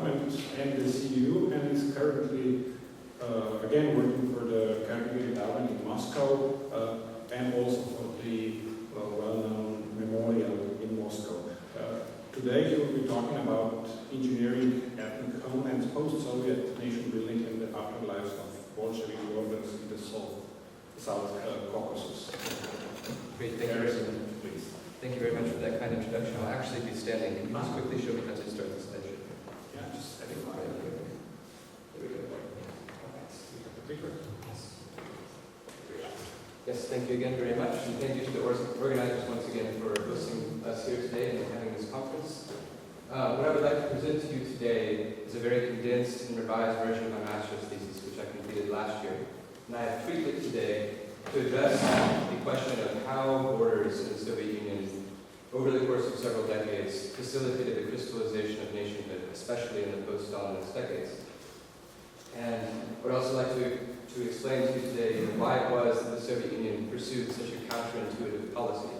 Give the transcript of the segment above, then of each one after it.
development and the CDU, and is currently again working for the Carnegie Endowment in Moscow and also for the well-known memorial in Moscow. Today he will be talking about engineering ethnic homelands, post-Soviet nation building, and the afterlives of Bolshevik borders in the South Caucasus. Great, thank you. Please. Thank you very much for that kind introduction. I'll actually be standing. Can you just quickly show me how to start this session? Yeah, just I think there we go. Yes, thank you again very much, and thank you to the organizers once again for hosting us here today and having this conference. What I would like to present to you today is a very condensed and revised version of my master's thesis, which I completed last year. And I have tweaked it today to address the question of how borders in the Soviet Union, over the course of several decades, facilitated the crystallization of nationhood, especially in the post-Stalinist decades. And I would also like to explain to you today why it was that the Soviet Union pursued such a counterintuitive policy.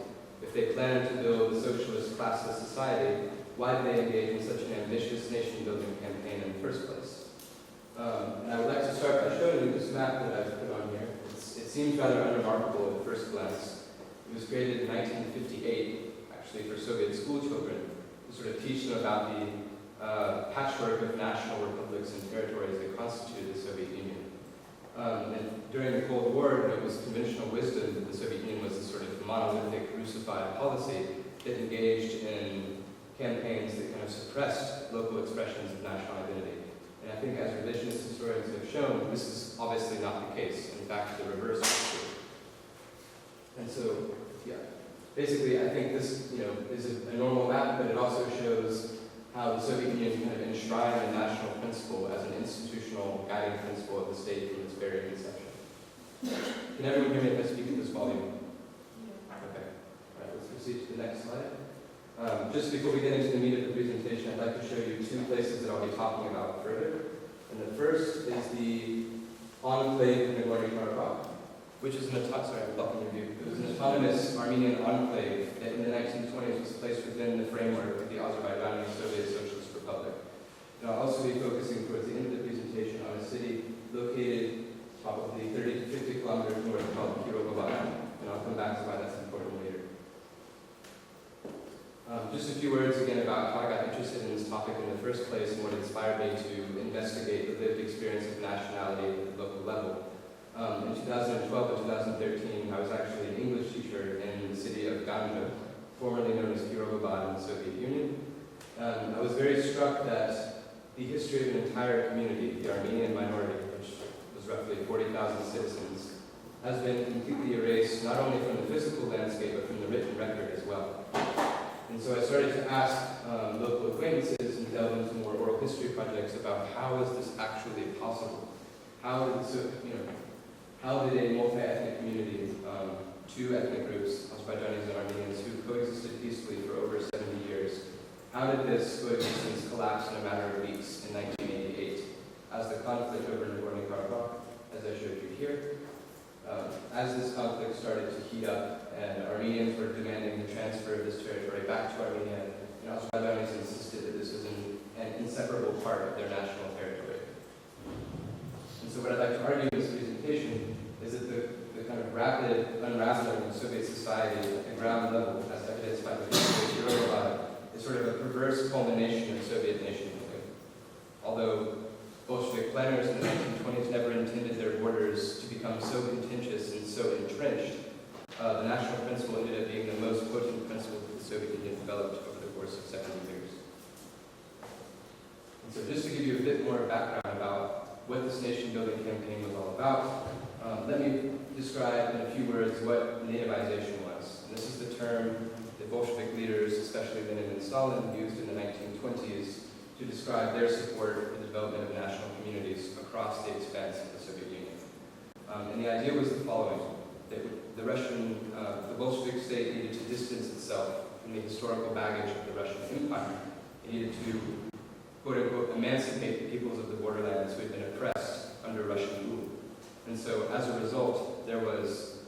If they planned to build a socialist classless society, why did they engage in such an ambitious nation-building campaign in the first place? And I would like to start by showing you this map that I've put on here. It seems rather unremarkable at first glance. It was created in 1958, actually for Soviet school children, to sort of teach them about the patchwork of national republics and territories that constituted the Soviet Union. And during the Cold War, it was conventional wisdom that the Soviet Union was a sort of monolithic, Russified policy that engaged in campaigns that kind of suppressed local expressions of national identity. And I think as revisionist historians have shown, this is obviously not the case. In fact, the reverse is true. And so, yeah, basically I think this, is a normal map, but it also shows how the Soviet Union kind of enshrined the national principle as an institutional guiding principle of the state from its very conception. Can everyone hear me if I speak in this volume? Okay. All right, let's proceed to the next slide. Just before we get into the meat of the presentation, I'd like to show you two places that I'll be talking about further. And the first is the enclave in Nagorno-Karabakh, which is an autonomous Armenian enclave that in the 1920s was placed within the framework of the Azerbaijani Soviet Socialist Republic. And I'll also be focusing towards the end of the presentation on a city located probably 30 to 50 kilometers north called Kirovohrad, and I'll come back to why that's important later. Just a few words again about how I got interested in this topic in the first place and what inspired me to investigate the lived experience of nationality at the local level. In 2012 and 2013, I was actually an English teacher in the city of Ganja, formerly known as Kirovohrad in the Soviet Union. I was very struck that the history of an entire community, the Armenian minority, which was roughly 40,000 citizens, has been completely erased not only from the physical landscape, but from the written record as well. And so I started to ask local acquaintances and delve into more oral history projects about how is this actually possible? How did a multi-ethnic community, two ethnic groups, Azerbaijanis and Armenians, who coexisted peacefully for over 70 years, how did this coexistence collapse in a matter of weeks in 1988 as the conflict over Nagorno-Karabakh, as I showed you here, as this conflict started to heat up and Armenians were demanding the transfer of this territory back to Armenia, and Azerbaijanis insisted that this was an inseparable part of their national territory. And so what I'd like to argue in this presentation is that the kind of rapid unraveling of Soviet society at the ground level, as evidenced by the history of Kirovohrad, is sort of a perverse culmination of Soviet nation-building. Although Bolshevik planners in the 1920s never intended their borders to become so contentious and so entrenched, the national principle ended up being the most potent principle that the Soviet Union developed over the course of 70 years. And so just to give you a bit more background about what this nation-building campaign was all about, let me describe in a few words what nativization was. And this is the term that Bolshevik leaders, especially Lenin and Stalin, used in the 1920s to describe their support for the development of national communities across the expanse of the Soviet Union. And the idea was the following, that the Bolshevik state needed to distance itself from the historical baggage of the Russian Empire. It needed to, quote-unquote, emancipate the peoples of the borderlands who had been oppressed under Russian rule. And so, as a result, there was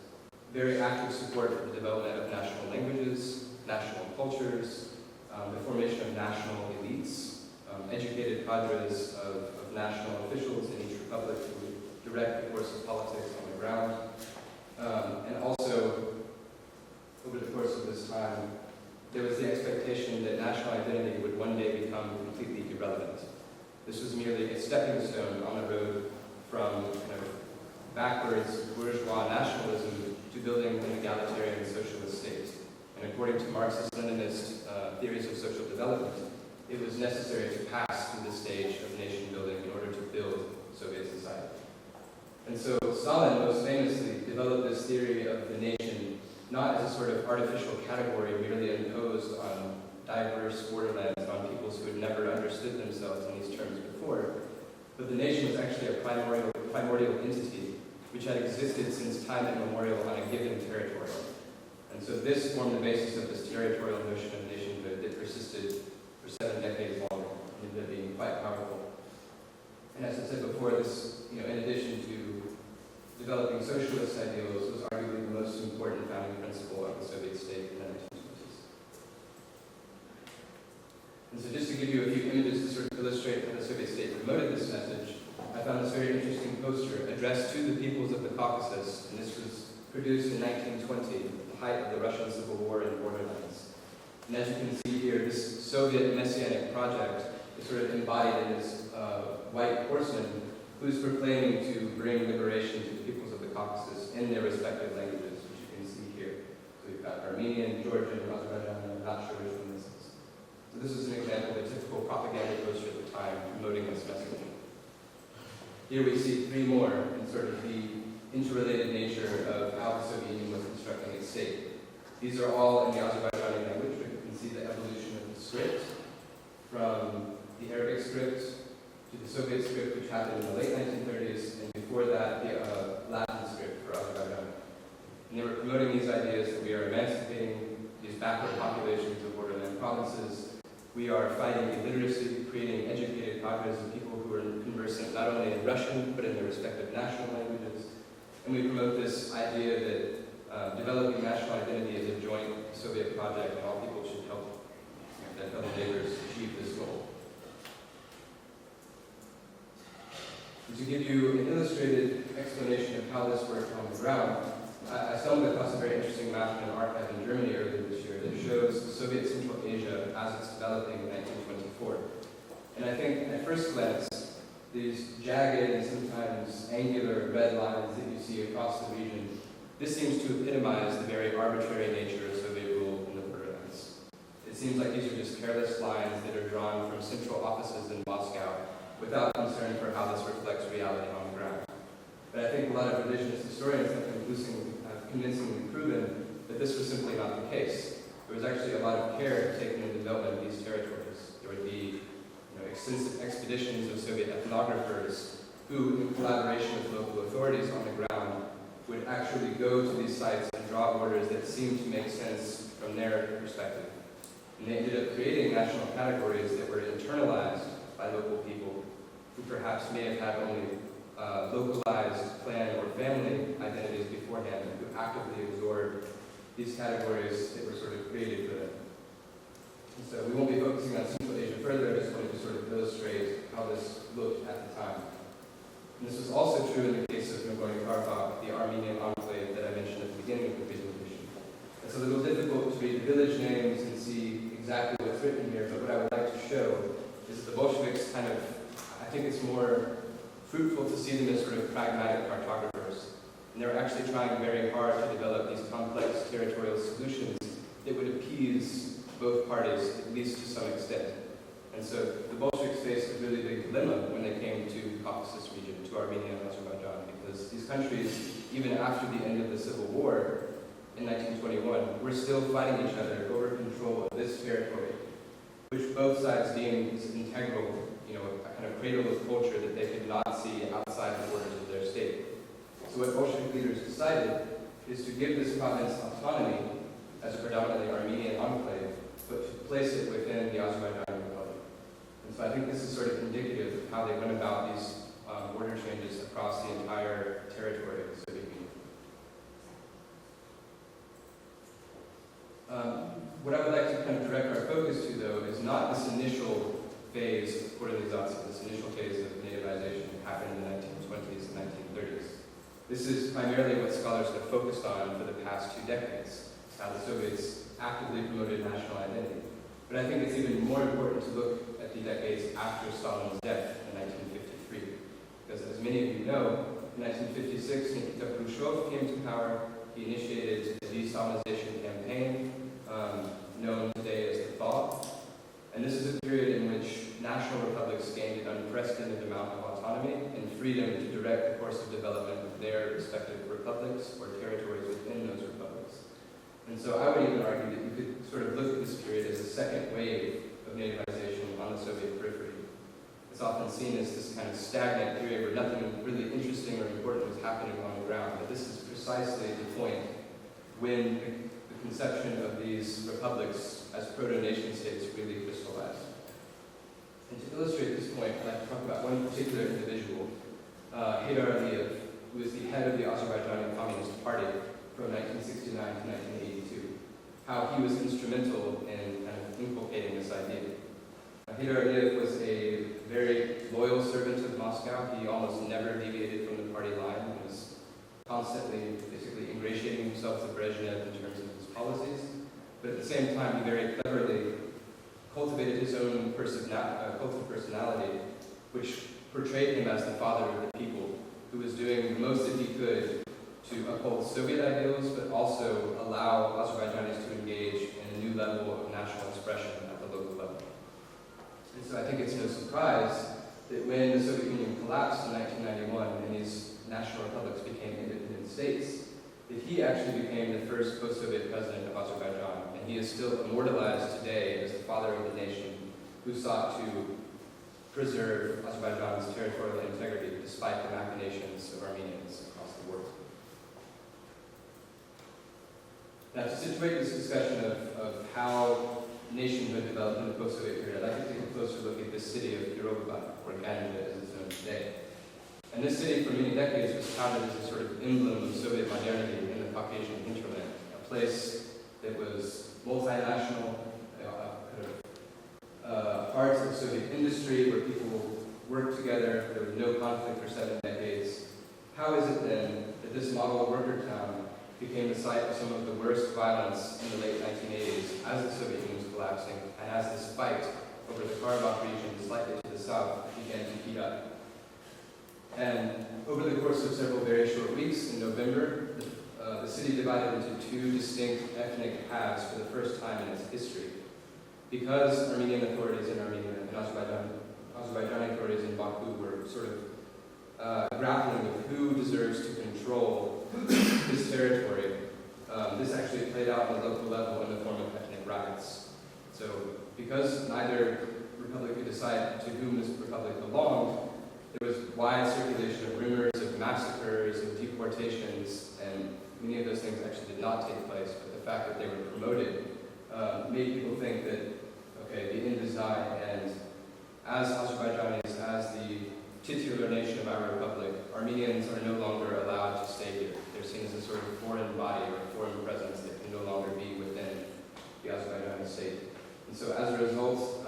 very active support for the development of national languages, national cultures, the formation of national elites, educated cadres of national officials in each republic who would direct the course of politics on the ground. And also, over the course of this time, there was the expectation that national identity would one day become completely irrelevant. This was merely a stepping stone on the road from kind of backwards bourgeois nationalism to building an egalitarian socialist state. And according to Marxist-Leninist theories of social development, it was necessary to pass through this stage of nation building in order to build Soviet society. And so Stalin most famously developed this theory of the nation not as a sort of artificial category merely imposed on diverse borderlands, on peoples who had never understood themselves in these terms before, but the nation was actually a primordial entity which had existed since time immemorial on a given territory. And so this formed the basis of this territorial notion of nationhood that persisted for 7 decades longer, and ended up being quite powerful. And as I said before, this, in addition to developing socialist ideals, was arguably the most important founding principle of the Soviet state in the 1920s. And so just to give you a few images to sort of illustrate how the Soviet state promoted this message, I found this very interesting poster addressed to the peoples of the Caucasus, and this was produced in 1920, at the height of the Russian Civil War in the borderlands. And as you can see here, this Soviet messianic project is sort of embodied in this white horseman who's proclaiming to bring liberation to the peoples of the Caucasus in their respective languages, which you can see here. So we've got Armenian, Georgian, Azerbaijani, I'm not sure which one this is. So this is an example of a typical propaganda poster at the time promoting this message. Here we see 3 more in sort of the interrelated nature of how the Soviet Union was constructing its state. These are all in the Azerbaijani language, but you can see the evolution of the script from the Arabic script to the Soviet script, which happened in the late 1930s, and before that, the Latin script for Azerbaijan. And they were promoting these ideas that we are emancipating these backward populations of borderland provinces. We are fighting illiteracy, creating educated cadres and people who are conversant not only in Russian, but in their respective national languages. And we promote this idea that developing national identity is a joint Soviet project, and all people should help their fellow neighbors achieve this goal. And to give you an illustrated explanation of how this worked on the ground, I stumbled across a very interesting map in an archive in Germany earlier this year that shows Soviet Central Asia as it's developing in 1924. And I think at first glance, these jagged and sometimes angular red lines that you see across the region, this seems to epitomize the very arbitrary nature of Soviet rule in the borderlands. It seems like these are just careless lines that are drawn from central offices in Moscow without concern for how this reflects reality on the ground. But I think a lot of revisionist historians have convincingly proven that this was simply not the case. There was actually a lot of care taken in the development of these territories. There would be extensive expeditions of Soviet ethnographers who, in collaboration with local authorities on the ground, would actually go to these sites and draw borders that seemed to make sense from their perspective. And they ended up creating national categories that were internalized by local people who perhaps may have had only localized clan or family identities beforehand, who actively absorbed these categories that were sort of created for them. And so we won't be focusing on Central Asia further, I just wanted to sort of illustrate how this looked at the time. And this was also true in the case of Nagorno Karabakh, the Armenian enclave that I mentioned at the beginning of the presentation. It's a little difficult to read the village names and see exactly what's written here, but what I would like to show is the Bolsheviks kind of, I think it's more fruitful to see them as sort of pragmatic cartographers. And they were actually trying very hard to develop these complex territorial solutions that would appease both parties, at least to some extent. And so the Bolsheviks faced a really big dilemma when they came to the Caucasus region, to Armenia and Azerbaijan, because these countries, even after the end of the Civil War in 1921, were still fighting each other over control of this territory, which both sides deemed as integral, a kind of cradle of culture that they could not see outside the borders of their state. So what Bolshevik leaders decided is to give this province autonomy as a predominantly Armenian enclave, but to place it within the Azerbaijani Republic. And so I think this is sort of indicative of how they went about these border changes across the entire territory of the Soviet Union. What I would like to kind of direct our focus to, though, is not this initial phase of Kolonizacija, this initial phase of nativization, happened in the 1920s and 1930s. This is primarily what scholars have focused on for the past 2 decades, how the Soviets actively promoted national identity. But I think it's even more important to look at the decades after Stalin's death in 1953. Because as many of you know, in 1956, Nikita Khrushchev came to power. He initiated a de-Stalinization campaign, known today as the Thaw. And this is a period in which national republics gained an unprecedented amount of autonomy and freedom to direct the course of development of their respective republics or territories within those republics. And so I would even argue that you could sort of look at this period as a second wave of nativization on the Soviet periphery. It's often seen as this kind of stagnant period where nothing really interesting or important was happening on the ground. But this is precisely the point when the conception of these republics as proto-nation states really crystallized. And to illustrate this point, I'd like to talk about one particular individual, Heydar Aliyev, who is the head of the Azerbaijani Communist Party from 1969 to 1982, how he was instrumental in kind of inculcating this idea. Heydar Aliyev was a very loyal servant of Moscow. He almost never deviated from the party line. He was constantly, basically, ingratiating himself to Brezhnev in terms of his policies. But at the same time, he very cleverly cultivated his own cult of personality, which portrayed him as the father of the people, who was doing the most that he could to uphold Soviet ideals, but also allow Azerbaijanis to engage in a new level of national expression at the local level. And so I think it's no surprise that when the Soviet Union collapsed in 1991 and these national republics became independent states, that he actually became the first post-Soviet president of Azerbaijan, and he is still immortalized today as the father of the nation who sought to preserve Azerbaijan's territorial integrity despite the machinations of Armenians across the world. Now, to situate this discussion of how nationhood developed in the post-Soviet period, I'd like to take a closer look at this city of Kirovohrad, or Ganja as it's known today. And this city, for many decades, was founded as a sort of emblem of Soviet modernity in the Caucasian hinterland, a place that was multinational, parts of Soviet industry where people worked together. There was no conflict for 7 decades. How is it then that this model worker town became the site of some of the worst violence in the late 1980s as the Soviet Union was collapsing and as this fight over the Karabakh region slightly to the south began to heat up? And over the course of several very short weeks in November, the city divided into 2 distinct ethnic halves for the first time in its history. Because Armenian authorities in Armenia and Azerbaijani authorities in Baku were sort of grappling with who deserves to control this territory, this actually played out on the local level in the form of ethnic riots. So because neither republic could decide to whom this republic belonged, there was wide circulation of rumors of massacres and deportations, and many of those things actually did not take place, but the fact that they were promoted made people think that, okay, the end is nigh, and as Azerbaijanis, as the titular nation of our republic, Armenians are no longer allowed to stay here. They're seen as a sort of foreign body or foreign presence that can no longer be within the Azerbaijani state. And so as a result,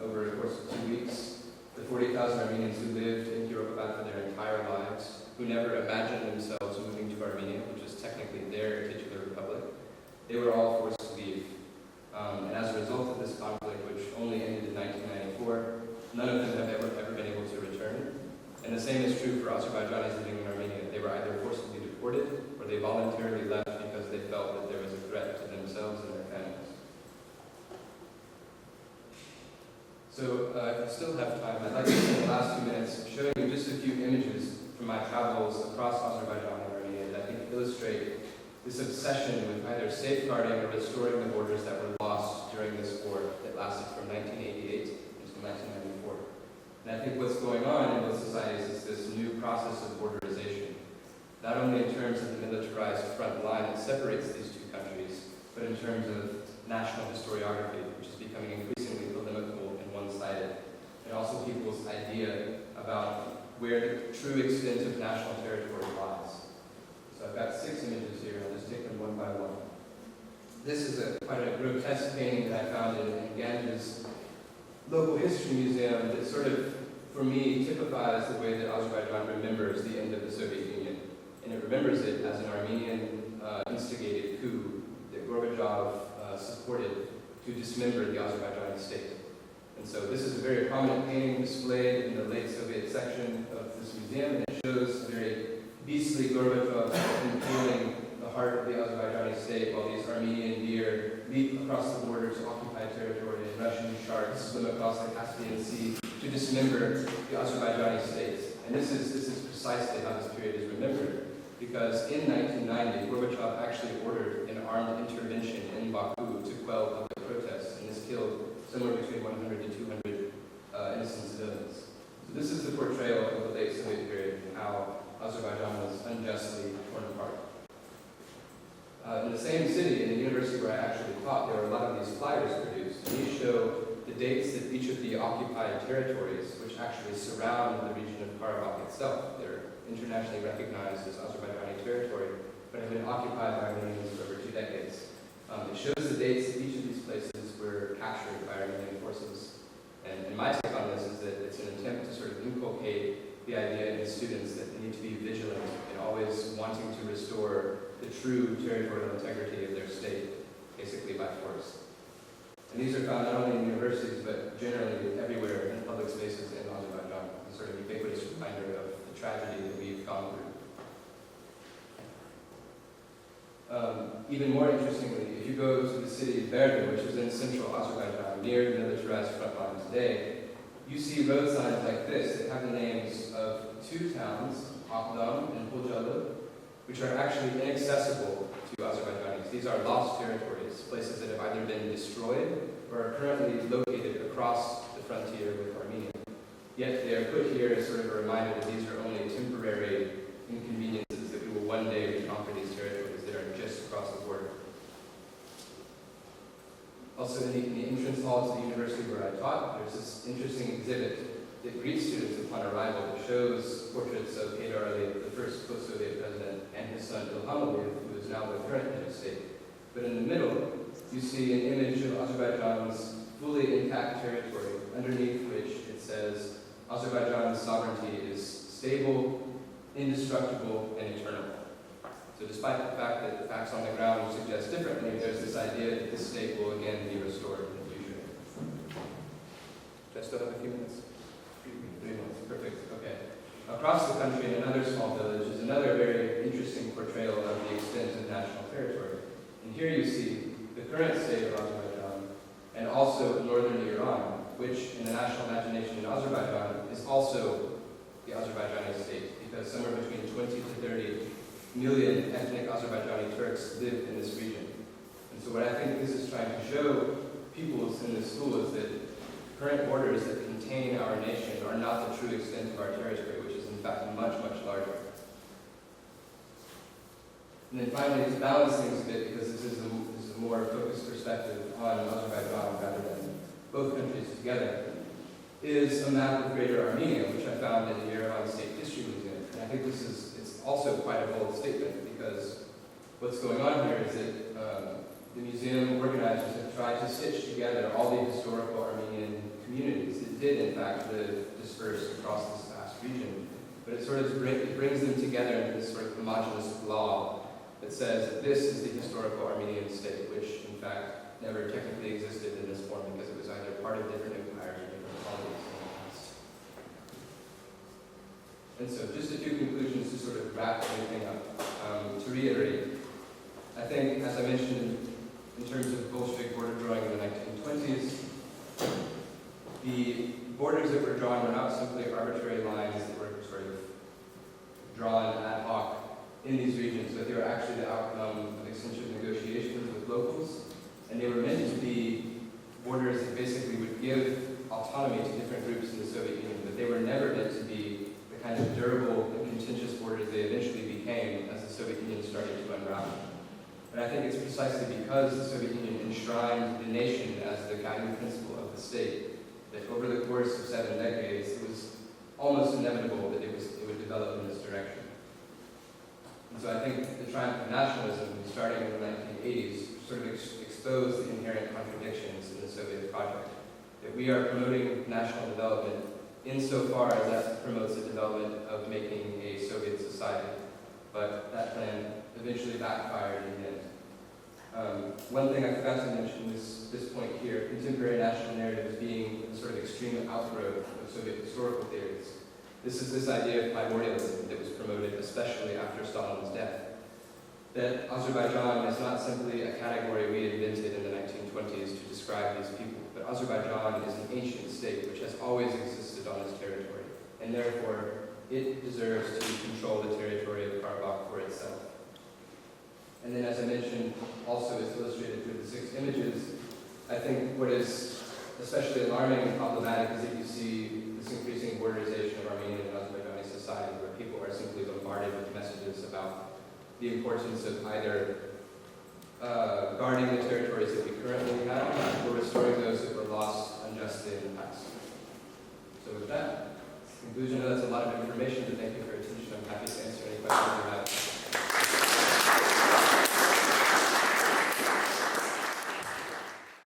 over the course of 2 weeks, the 40,000 Armenians who lived in Kirovohrad for their entire lives, who never imagined themselves moving to Armenia, which is technically their titular republic, they were all forced to leave. And as a result of this conflict, which only ended in 1994, none of them have ever been able to return. And the same is true for Azerbaijanis living in Armenia. They were either forcibly deported, or they voluntarily left because they felt that there was a threat to themselves and their families. So if I still have time, I'd like to spend the last 2 minutes showing you just a few images from my travels across Azerbaijan and Armenia that I think illustrate this obsession with either safeguarding or restoring the borders that were lost during this war that lasted from 1988 until 1994. And I think what's going on in both societies is this new process of borderization, not only in terms of the militarized front line that separates these 2 countries, but in terms of national historiography, which is becoming increasingly polemical and one-sided, and also people's idea about where the true extent of national territory lies. So I've got 6 images here. I'll just take them one by one. This is quite a grotesque painting that I found in Ganges local history museum that sort of, for me, typifies the way that Azerbaijan remembers the end of the Soviet Union. And it remembers it as an Armenian instigated coup that Gorbachev supported to dismember the Azerbaijani state. And so this is a very prominent painting displayed in the late Soviet section of this museum, and it shows a very beastly Gorbachev impaling the heart of the Azerbaijani state while these Armenian deer leap across the border to occupy territory, and Russian sharks swim across the Caspian Sea to dismember the Azerbaijani state. And this is precisely how this period is remembered, because in 1990, Gorbachev actually ordered an armed intervention in Baku to quell public protests, and this killed somewhere between 100 to 200 innocent civilians. So this is the portrayal of the late Soviet period and how Azerbaijan was unjustly torn apart. In the same city, in the university where I actually taught, there were a lot of these flyers produced, and these show the dates that each of the occupied territories, which actually surround the region of Karabakh itself, they're internationally recognized as Azerbaijani territory, but have been occupied by Armenians for over 2 decades. It shows the dates that each of these places were captured by Armenian forces. And my take on this is that it's an attempt to sort of inculcate the idea in students that they need to be vigilant and always wanting to restore the true territorial integrity of their state, basically by force. And these are found not only in universities, but generally everywhere in public spaces in Azerbaijan, a sort of ubiquitous reminder of the tragedy that we've gone through. Even more interestingly, if you go to the city of Berdin, which is in central Azerbaijan, near the militarized front line today, you see road signs like this that have the names of 2 towns, Akdam and Hocalı, which are actually inaccessible to Azerbaijanis. These are lost territories, places that have either been destroyed or are currently located across the frontier with Armenia. Yet they are put here as sort of a reminder that these are only temporary inconveniences, that we will one day reconquer these territories that are just across the border. Also in the entrance hall to the university where I taught, there's this interesting exhibit that greets students upon arrival that shows portraits of Heydar Aliyev, the first post-Soviet president, and his son Ilham Aliyev, who is now the current head of state. But in the middle, you see an image of Azerbaijan's fully intact territory, underneath which it says, Azerbaijan's sovereignty is stable, indestructible, and eternal. So despite the fact that the facts on the ground suggest differently, there's this idea that this state will again be restored in the future. Do I still have a few minutes? 3 minutes, perfect, okay. Across the country in another small village is another very interesting portrayal of the extent of national territory. And here you see the current state of Azerbaijan and also northern Iran, which in the national imagination in Azerbaijan is also the Azerbaijani state, because somewhere between 20 to 30 million ethnic Azerbaijani Turks live in this region. And so what I think this is trying to show pupils in this school is that current borders that contain our nation are not the true extent of our territory, which is in fact much, much larger. And then finally, to balance things a bit, because this is a more focused perspective on Azerbaijan rather than both countries together, is a map of Greater Armenia, which I found in the Yerevan State History Museum. And I think it's also quite a bold statement, because what's going on here is that the museum organizers have tried to stitch together all the historical Armenian communities that did in fact live dispersed across this vast region. But it sort of brings them together into this sort of homogeneous blob that says that this is the historical Armenian state, which in fact never technically existed in this form because it was either part of different empires or different colonies in the past. And so just a few conclusions to sort of wrap everything up. To reiterate, I think, as I mentioned in terms of Bolshevik border drawing in the 1920s, the borders that were drawn were not simply arbitrary lines that were sort of drawn ad hoc in these regions, but they were actually the outcome of extensive negotiations with locals, and they were meant to be borders that basically would give autonomy to different groups in the Soviet Union, but they were never meant to be the kind of durable and contentious borders they eventually became as the Soviet Union started to unravel. And I think it's precisely because the Soviet Union enshrined the nation as the guiding principle of the state that over the course of 7 decades, it was almost inevitable that it would develop in this direction. And so I think the triumph of nationalism, starting in the 1980s, sort of exposed the inherent contradictions in the Soviet project that we are promoting national development insofar as that promotes the development of making a Soviet society. But that plan eventually backfired in the end. One thing I forgot to mention is this point here, contemporary national narratives being a sort of extreme outgrowth of Soviet historical theories. This is this idea of primordialism that was promoted especially after Stalin's death. That Azerbaijan is not simply a category we invented in the 1920s to describe these people, but Azerbaijan is an ancient state which has always existed on its territory, and therefore it deserves to control the territory of Karabakh for itself. And then, as I mentioned, also is illustrated through the 6 images. I think what is especially alarming and problematic is that you see this increasing borderization of Armenian and Azerbaijani society, where people are simply bombarded with messages about the importance of either guarding the territories that we currently have or restoring those that were lost unjustly in the past. So with that, in conclusion, I know that's a lot of information, but thank you for